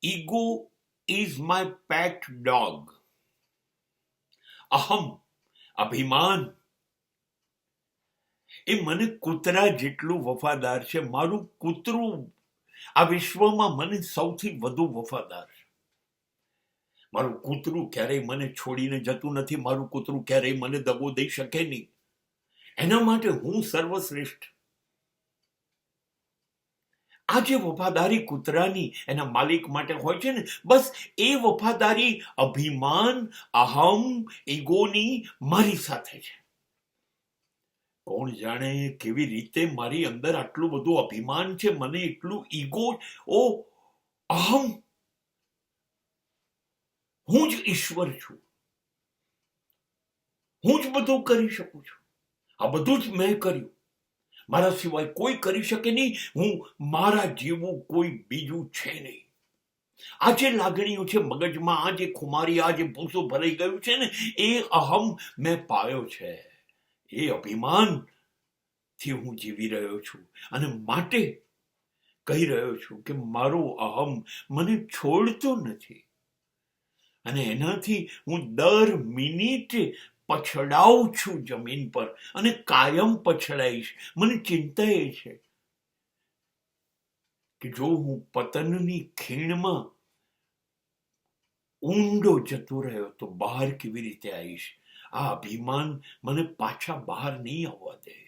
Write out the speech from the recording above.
Ego is my Pat dog. અહમ, અભિમાન, એ મને કૂતરા જેટલું વફાદાર છે. મારું કૂતરું આ વિશ્વમાં મને સૌથી વધુ વફાદાર છે. મારું કૂતરું ક્યારેય મને છોડીને જતું નથી. મારું કૂતરું ક્યારેય મને દગો દઈ શકે નહીં. એના માટે હું સર્વશ્રેષ્ઠ. આ જે વફાદારી કૂતરાની એના માલિક માટે હોય છે ને, બસ એ વફાદારી અભિમાન, અહમ, ઈગોની મારી સાથે છે. કોણ જાણે કેવી રીતે મારી અંદર આટલું બધું અભિમાન છે, મને એટલું ઈગો, ઓ અહમ, હું જ ઈશ્વર છું, હું જ બધું કરી શકું છું, આ બધું જ મેં કર્યું, મારા સિવાય કોઈ કરી શકે નહીં, હું મારા જેવું કોઈ બીજું છે નહીં. આ જે લાગણીઓ છે મગજમાં, આ જે ખુમારી, આ જે ભૂસું ભરાઈ ગયું છે ને, એ અહમ મેં પાયો છે. એ અભિમાન થી હું જીવી રહ્યો છું અને માટે કહી રહ્યો છું કે મારો અહમ મને છોડતો નથી અને એનાથી હું દર મિનિટે પછડાઉં છું જમીન પર અને કાયમ પછડાઈશ. મને ચિંતા એ છે કે જો હું પતનની ખીણમાં ઊંડો જતો રહ્યો તો બહાર કેવી રીતે આવીશ. આ અભિમાન મને પાછા બહાર નહીં આવવા દે.